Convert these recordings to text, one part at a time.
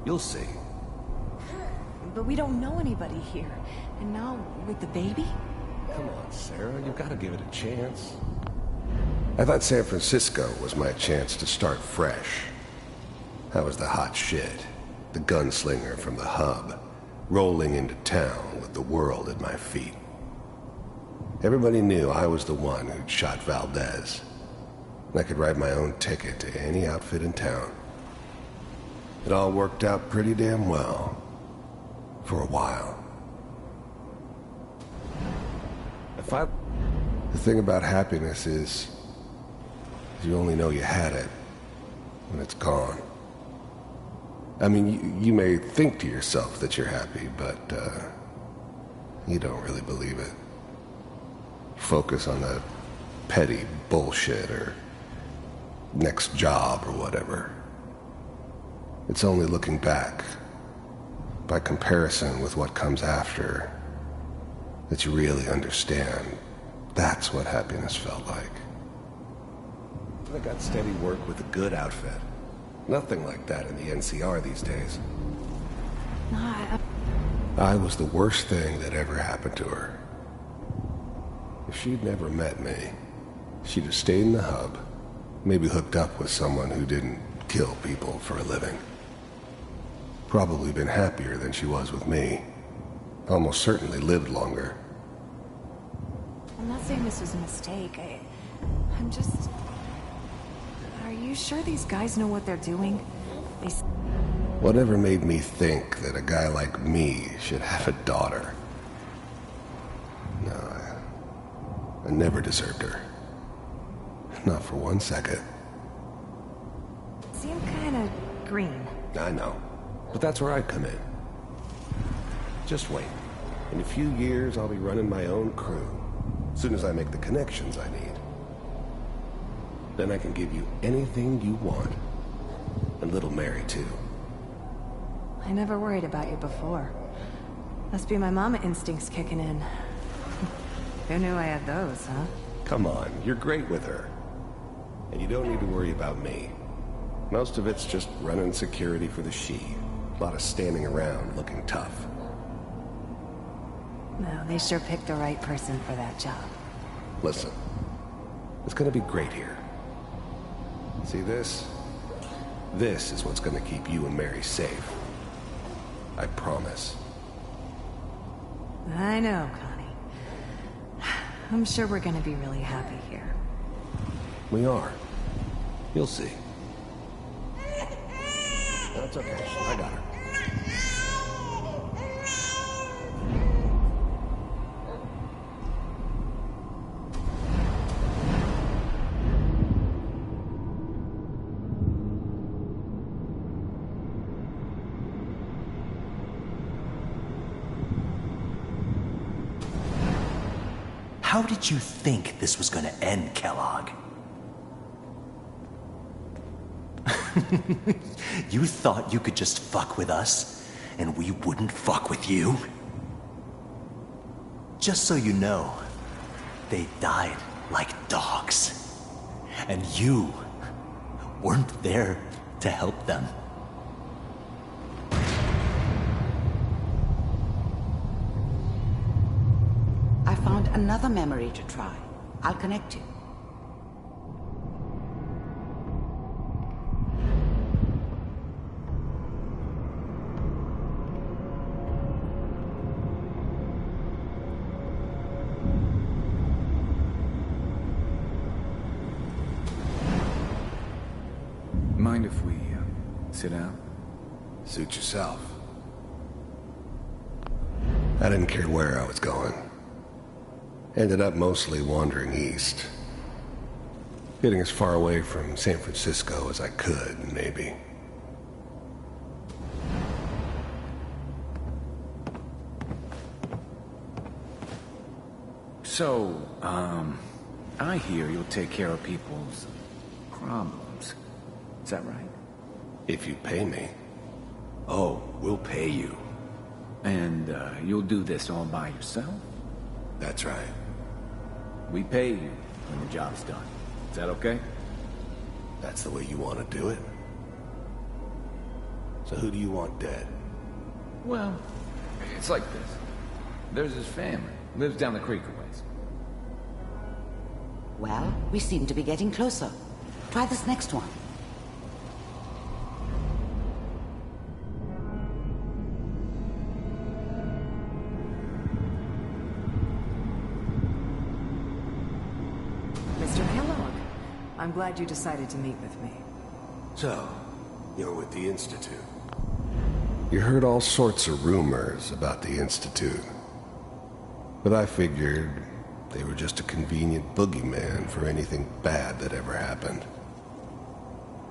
You'll see. But we don't know anybody here. And now, with the baby? Come on, Sarah, you've got to give it a chance. I thought San Francisco was my chance to start fresh. I was the hot shit, the gunslinger from the hub, rolling into town with the world at my feet. Everybody knew I was the one who'd shot Valdez. I could write my own ticket to any outfit in town. It all worked out pretty damn well. For a while. The thing about happiness is you only know you had it when it's gone. I mean, you may think to yourself that you're happy, but you don't really believe it. Focus on the petty bullshit or next job or whatever. It's only looking back, by comparison with what comes after, that you really understand that's what happiness felt like. I got steady work with a good outfit. Nothing like that in the NCR these days. I was the worst thing that ever happened to her. If she'd never met me, she'd have stayed in the hub, maybe hooked up with someone who didn't kill people for a living. Probably been happier than she was with me. Almost certainly lived longer. I'm not saying this was a mistake. I'm just... Are you sure these guys know what they're doing? Whatever made me think that a guy like me should have a daughter? No, I never deserved her. Not for 1 second. Seem kinda green. I know. But that's where I come in. Just wait. In a few years, I'll be running my own crew. As soon as I make the connections I need. Then I can give you anything you want. And little Mary, too. I never worried about you before. Must be my mama instincts kicking in. Who knew I had those, huh? Come on, you're great with her. And you don't need to worry about me. Most of it's just running security for the she. A lot of standing around looking tough. No, they sure picked the right person for that job. Listen, it's gonna be great here. See this? This is what's gonna keep you and Mary safe. I promise. I know, Connie. I'm sure we're gonna be really happy here. We are. You'll see. That's okay. I got her. How did you think this was gonna end, Kellogg? You thought you could just fuck with us, and we wouldn't fuck with you? Just so you know, they died like dogs. And you weren't there to help them. I found another memory to try. I'll connect you. Mind if we sit down? Suit yourself. I didn't care where I was going. Ended up mostly wandering east. Getting as far away from San Francisco as I could, maybe. So, I hear you'll take care of people's problems. Is that right? If you pay me. Oh, we'll pay you. And, you'll do this all by yourself? That's right. We pay you when the job's done. Is that okay? That's the way you want to do it? So who do you want dead? Well, it's like this. There's his family. Lives down the creek a ways. Well, we seem to be getting closer. Try this next one. Mr. Kellogg, I'm glad you decided to meet with me. So, you're with the Institute. You heard all sorts of rumors about the Institute. But I figured they were just a convenient boogeyman for anything bad that ever happened.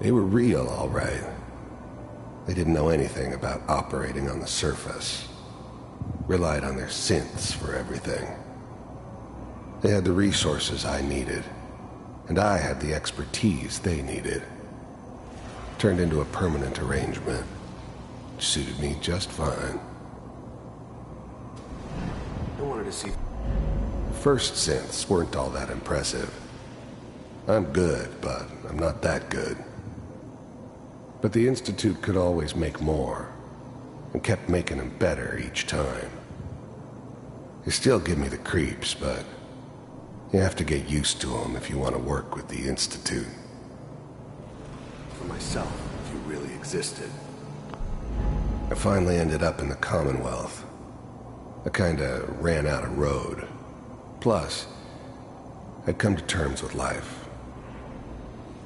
They were real, all right. They didn't know anything about operating on the surface. Relied on their synths for everything. They had the resources I needed, and I had the expertise they needed. Turned into a permanent arrangement. Suited me just fine. I wanted to see... The first synths weren't all that impressive. I'm good, but I'm not that good. But the Institute could always make more, and kept making them better each time. They still give me the creeps, but you have to get used to them if you want to work with the Institute. For myself, if you really existed. I finally ended up in the Commonwealth. I kinda ran out of road. Plus, I'd come to terms with life.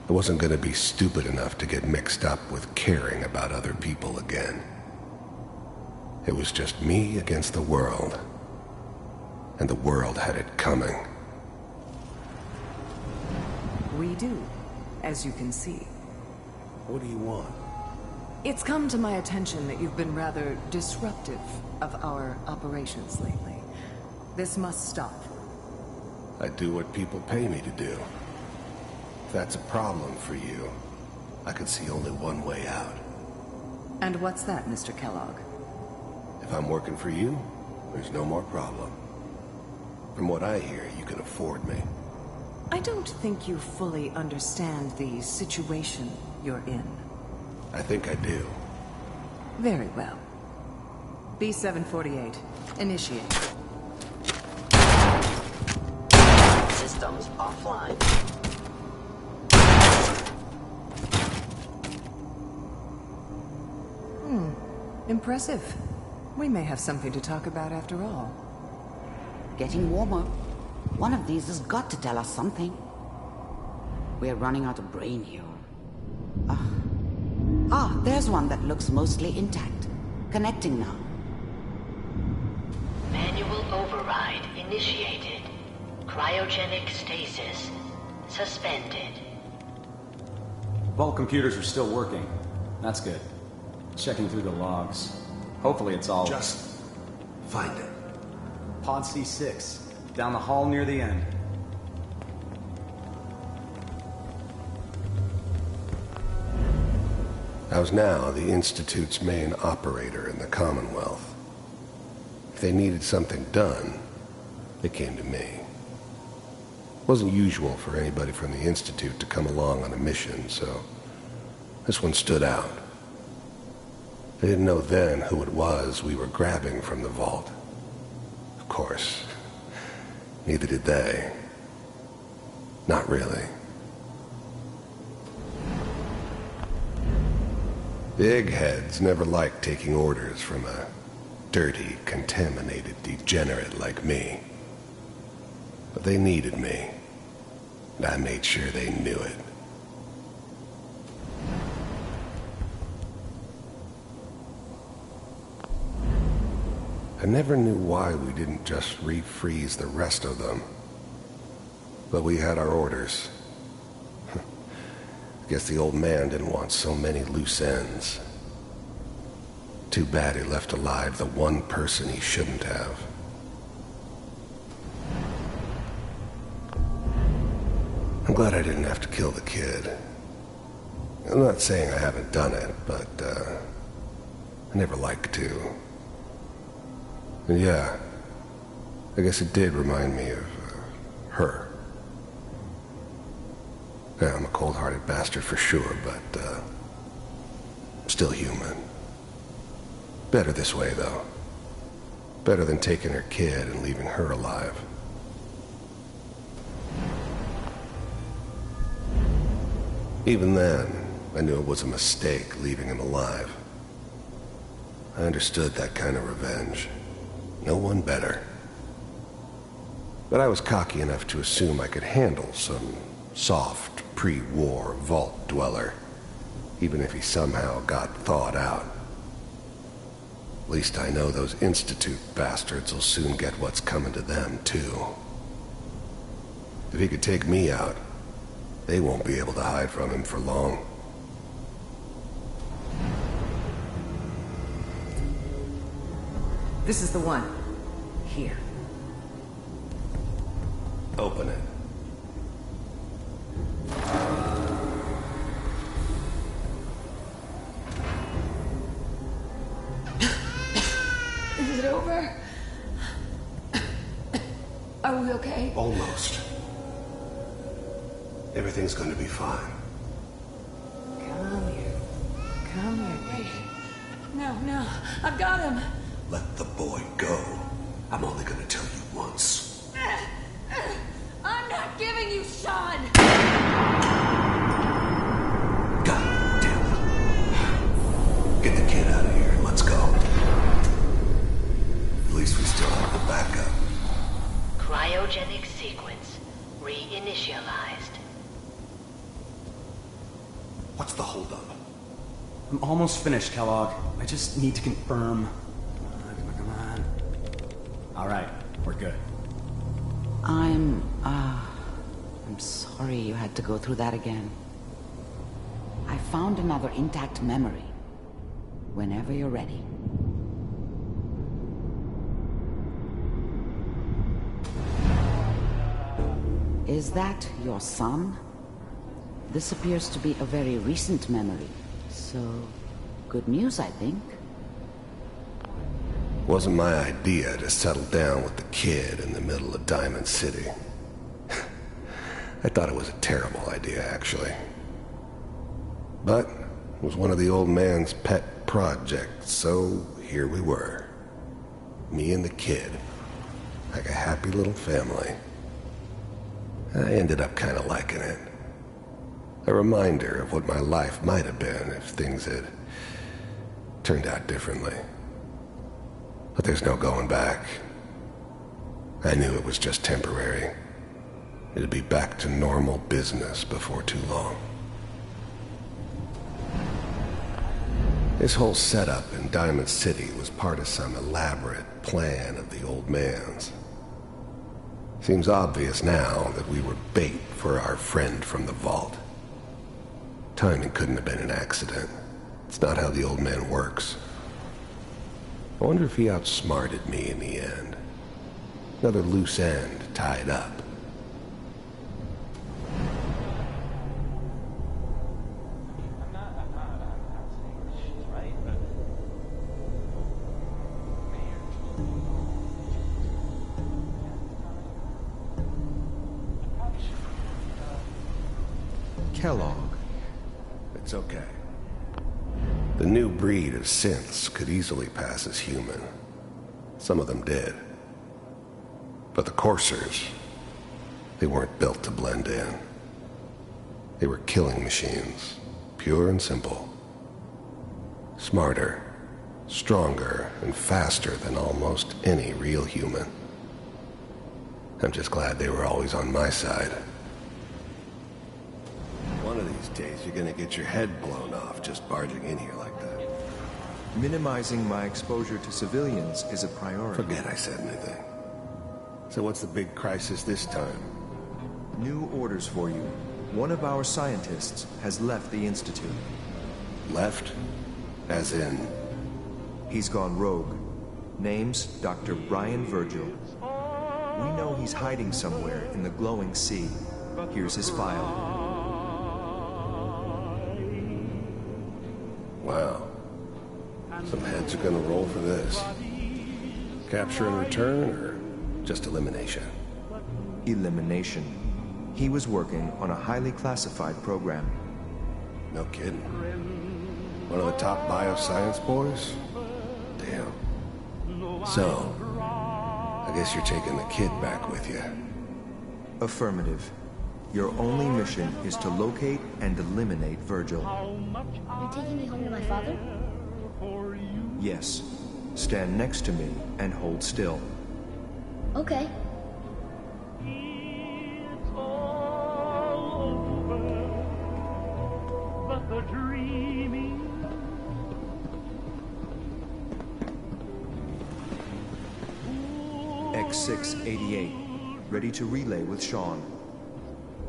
I wasn't gonna be stupid enough to get mixed up with caring about other people again. It was just me against the world. And the world had it coming. We do, as you can see. What do you want? It's come to my attention that you've been rather disruptive of our operations lately. This must stop. I do what people pay me to do. If that's a problem for you, I could see only one way out. And what's that, Mr. Kellogg? If I'm working for you, there's no more problem. From what I hear, you can afford me. I don't think you fully understand the situation you're in. I think I do. Very well. B-748, initiate. Systems offline. Impressive. We may have something to talk about after all. Getting warmer. One of these has got to tell us something. We're running out of brain here. There's one that looks mostly intact. Connecting now. Manual override initiated. Cryogenic stasis suspended. Vault computers are still working. That's good. Checking through the logs. Hopefully it's all... Just find it. Pod C6. Down the hall near the end. I was now the Institute's main operator in the Commonwealth. If they needed something done, they came to me. It wasn't usual for anybody from the Institute to come along on a mission, so this one stood out. They didn't know then who it was we were grabbing from the vault. Of course, neither did they. Not really. The eggheads never liked taking orders from a dirty, contaminated degenerate like me. But they needed me, and I made sure they knew it. I never knew why we didn't just refreeze the rest of them. But we had our orders. Guess the old man didn't want so many loose ends. Too bad he left alive the one person he shouldn't have. I'm glad I didn't have to kill the kid. I'm not saying I haven't done it, but, I never like to. And yeah, I guess it did remind me of, her. Yeah, I'm a cold-hearted bastard for sure, but, still human. better this way, though. Better than taking her kid and leaving her alive. Even then, I knew it was a mistake leaving him alive. I understood that kind of revenge. No one better. But I was cocky enough to assume I could handle some soft, pre-war vault dweller, even if he somehow got thawed out. At least I know those Institute bastards will soon get what's coming to them, too. If he could take me out, they won't be able to hide from him for long. This is the one. Here. Open it. Is it over? Are we okay? Almost. Everything's going to be fine. Come here. Come here, baby. No, I've got him. Let the boy go. I'm only going to tell you once. I'm not giving you Sean! God damn it. Get the kid out of here and let's go. At least we still have the backup. Cryogenic sequence reinitialized. What's the holdup? I'm almost finished, Kellogg. I just need to confirm. Come on. All right, we're good. I'm sorry you had to go through that again. I found another intact memory. Whenever you're ready. Is that your son? This appears to be a very recent memory. So, good news, I think. Wasn't my idea to settle down with the kid in the middle of Diamond City. I thought it was a terrible idea, actually. But it was one of the old man's pet projects, so here we were. Me and the kid. Like a happy little family. I ended up kind of liking it. A reminder of what my life might have been if things had turned out differently. But there's no going back. I knew it was just temporary. It'd be back to normal business before too long. This whole setup in Diamond City was part of some elaborate plan of the old man's. Seems obvious now that we were bait for our friend from the vault. Timing couldn't have been an accident. It's not how the old man works. I wonder if he outsmarted me in the end. Another loose end tied up. Kellog. It's okay. The new breed of synths could easily pass as human. Some of them did. But the coursers, they weren't built to blend in. They were killing machines, pure and simple. Smarter, stronger, and faster than almost any real human. I'm just glad they were always on my side. One of these days, you're gonna get your head blown off just barging in here like that. Minimizing my exposure to civilians is a priority. Forget I said anything. So what's the big crisis this time? New orders for you. One of our scientists has left the Institute. Left? As in? He's gone rogue. Name's Dr. Brian Virgil. We know he's hiding somewhere in the glowing sea. Here's his file. Wow. Some heads are gonna roll for this. Capture and return, or just elimination? Elimination. He was working on a highly classified program. No kidding. One of the top bioscience boys? Damn. So, I guess you're taking the kid back with you. Affirmative. Your only mission is to locate and eliminate Virgil. You're taking me home to my father? Yes. Stand next to me and hold still. Okay. X688. Ready to relay with Sean.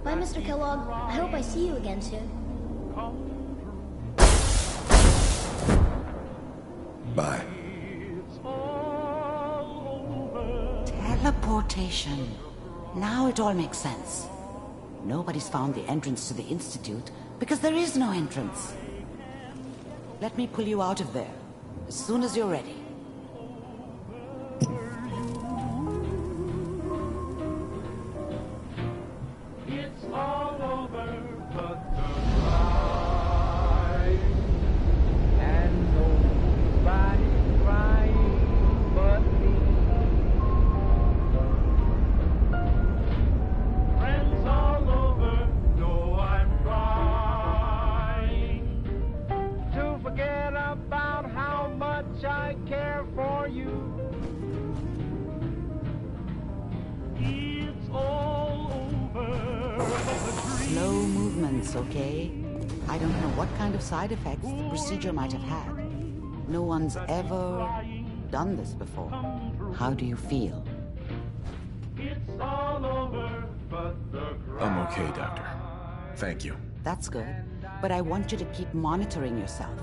Bye, Mr. Kellogg. I hope I see you again soon. Bye. Teleportation. Now it all makes sense. Nobody's found the entrance to the Institute because there is no entrance. Let me pull you out of there as soon as you're ready. Slow movements, okay? I don't know what kind of side effects the procedure might have had. No one's ever done this before. How do you feel? I'm okay, Doctor. Thank you. That's good. But I want you to keep monitoring yourself.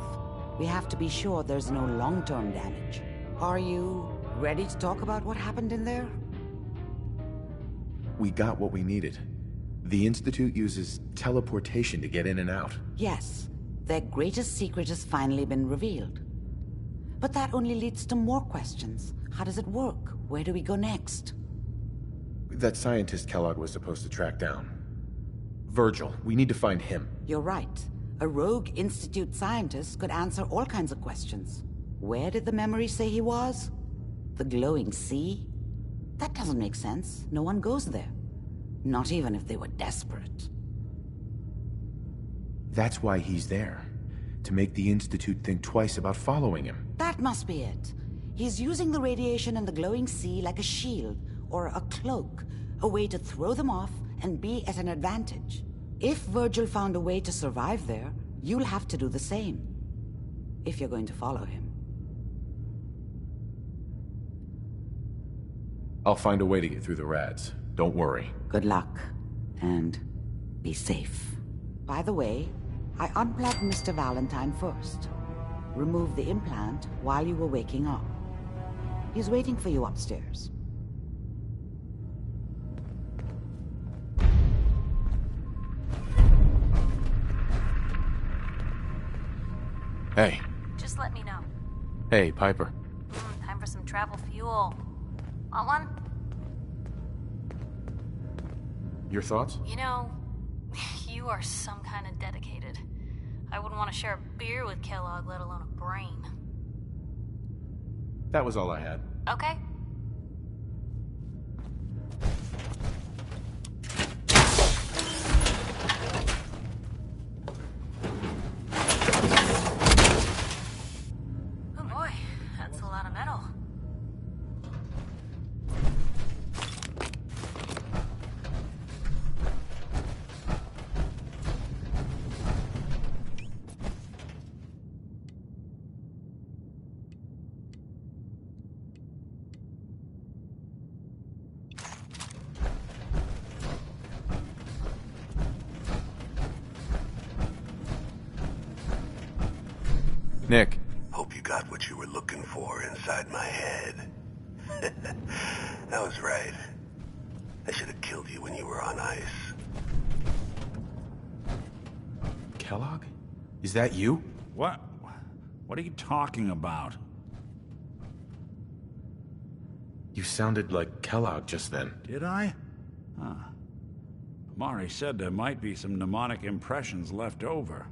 We have to be sure there's no long-term damage. Are you ready to talk about what happened in there? We got what we needed. The Institute uses teleportation to get in and out. Yes. Their greatest secret has finally been revealed. But that only leads to more questions. How does it work? Where do we go next? That scientist Kellogg was supposed to track down. Virgil, we need to find him. You're right. A rogue Institute scientist could answer all kinds of questions. Where did the memory say he was? The glowing sea? That doesn't make sense. No one goes there. Not even if they were desperate. That's why he's there. To make the Institute think twice about following him. That must be it. He's using the radiation in the glowing sea like a shield, or a cloak. A way to throw them off and be at an advantage. If Virgil found a way to survive there, you'll have to do the same. If you're going to follow him. I'll find a way to get through the rads. Don't worry. Good luck. And be safe. By the way, I unplugged Mr. Valentine first. Removed the implant while you were waking up. He's waiting for you upstairs. Hey. Just let me know. Hey, Piper. Time for some travel fuel. Want one? Your thoughts? You know, you are some kind of dedicated. I wouldn't want to share a beer with Kellogg, let alone a brain. That was all I had. Okay. Oh boy, that's a lot of metal. Nick. Hope you got what you were looking for inside my head. I was right. I should have killed you when you were on ice. Kellogg? Is that you? What? What are you talking about? You sounded like Kellogg just then. Did I? Huh. Mari said there might be some mnemonic impressions left over.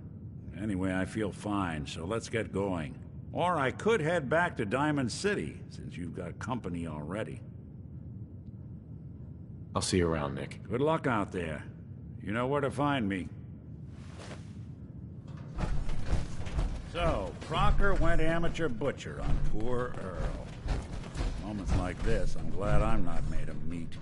Anyway, I feel fine, so let's get going. Or I could head back to Diamond City, since you've got company already. I'll see you around, Nick. Good luck out there. You know where to find me. So, Crocker went amateur butcher on poor Earl. Moments like this, I'm glad I'm not made of meat.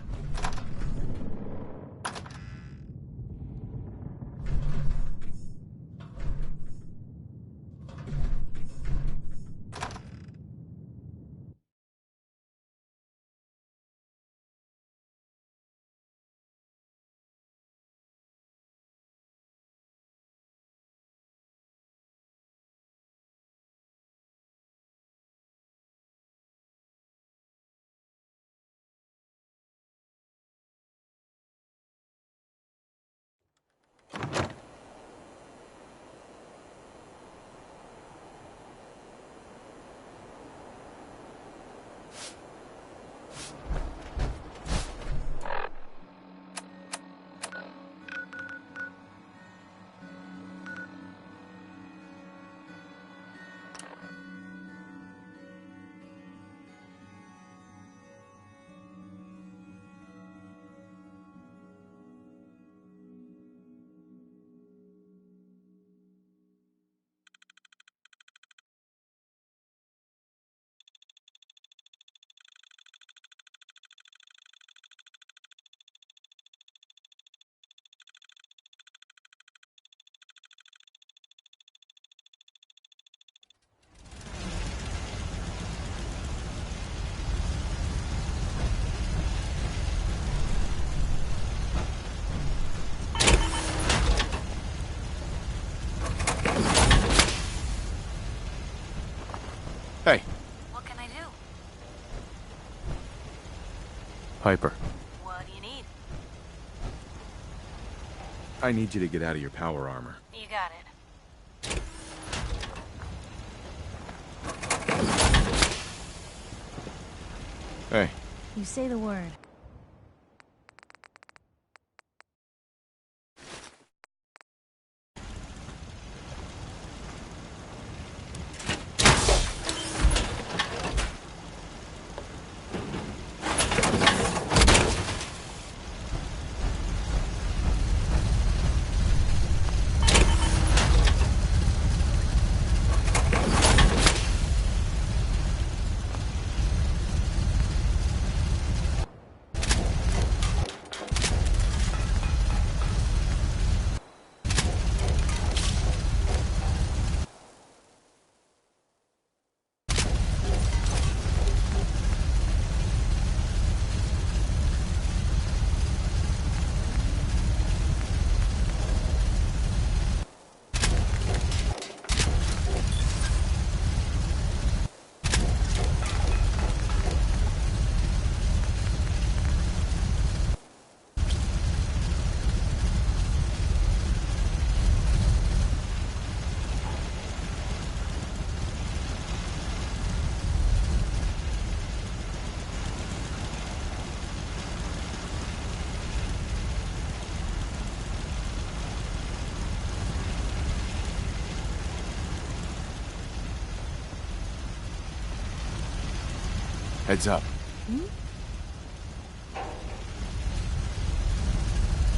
Hey. What can I do? Piper. What do you need? I need you to get out of your power armor. You got it. Hey. You say the word. Heads up. Hmm?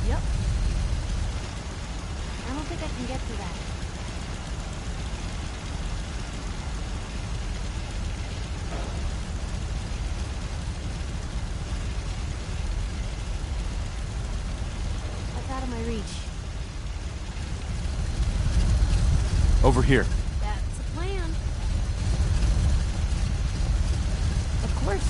Yep. I don't think I can get to that. That's out of my reach. Over here. That's a plan. Of course.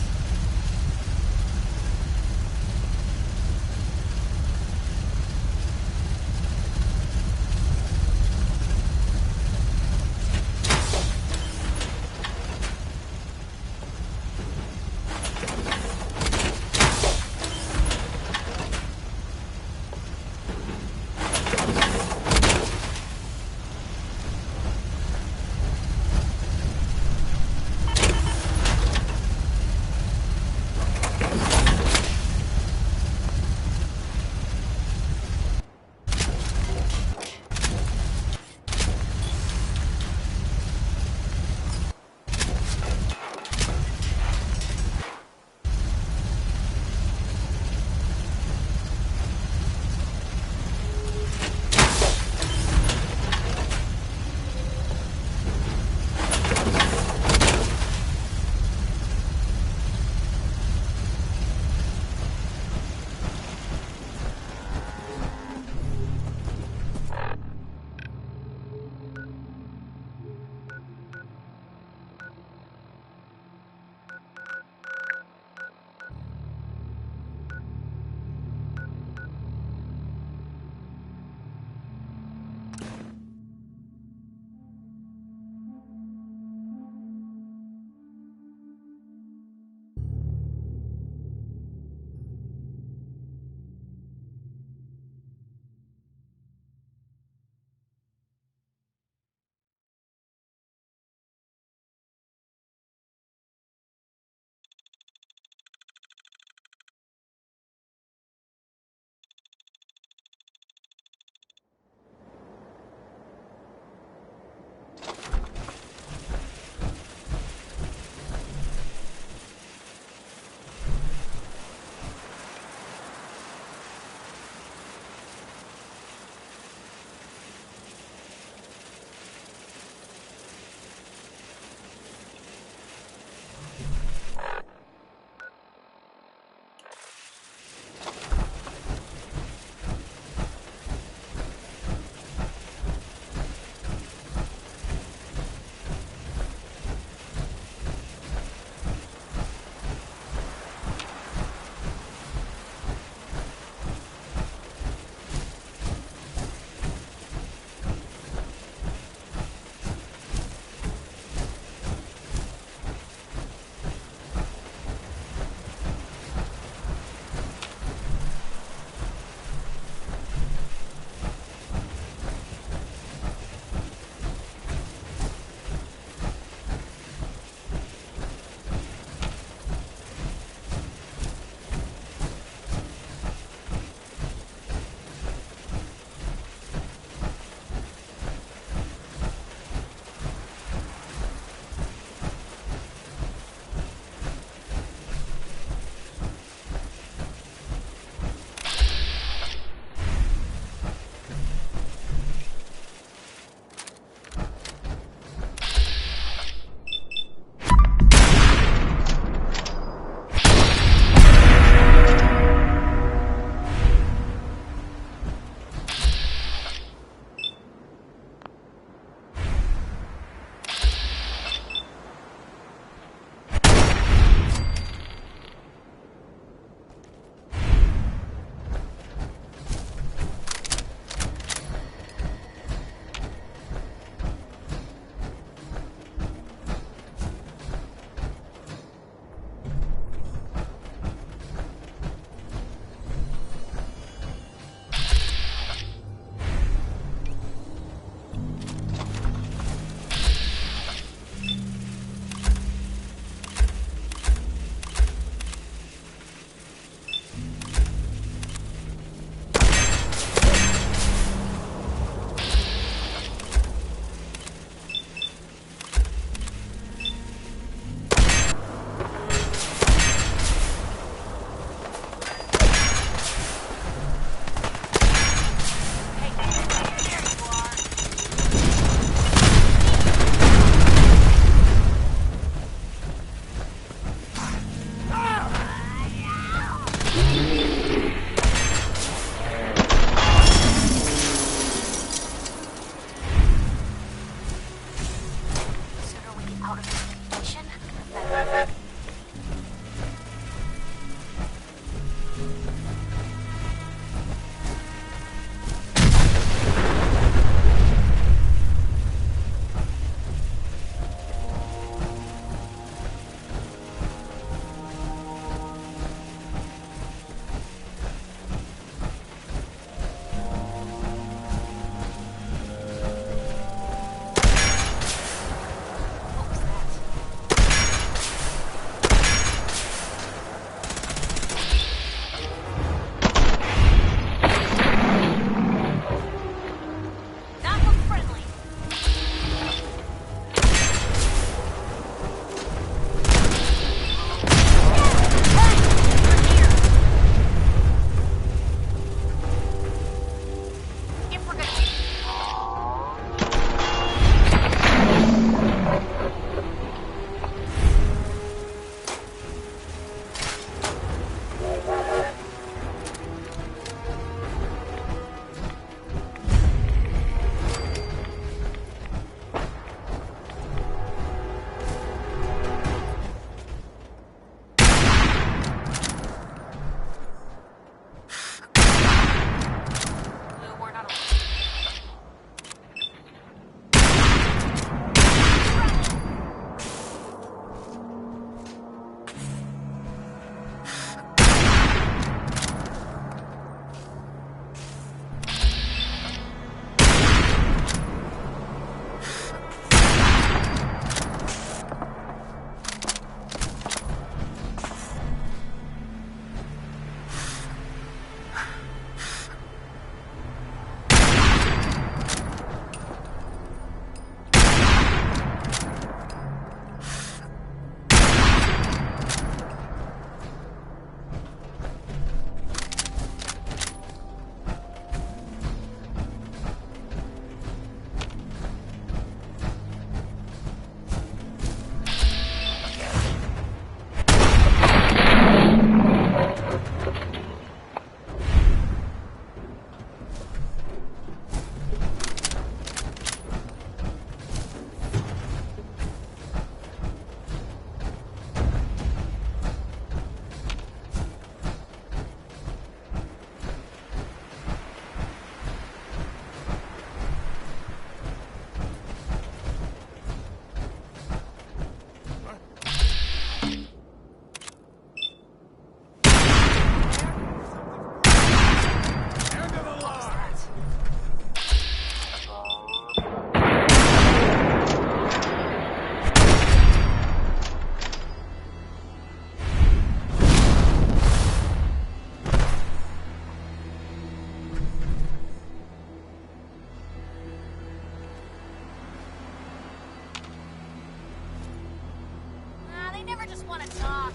want to talk.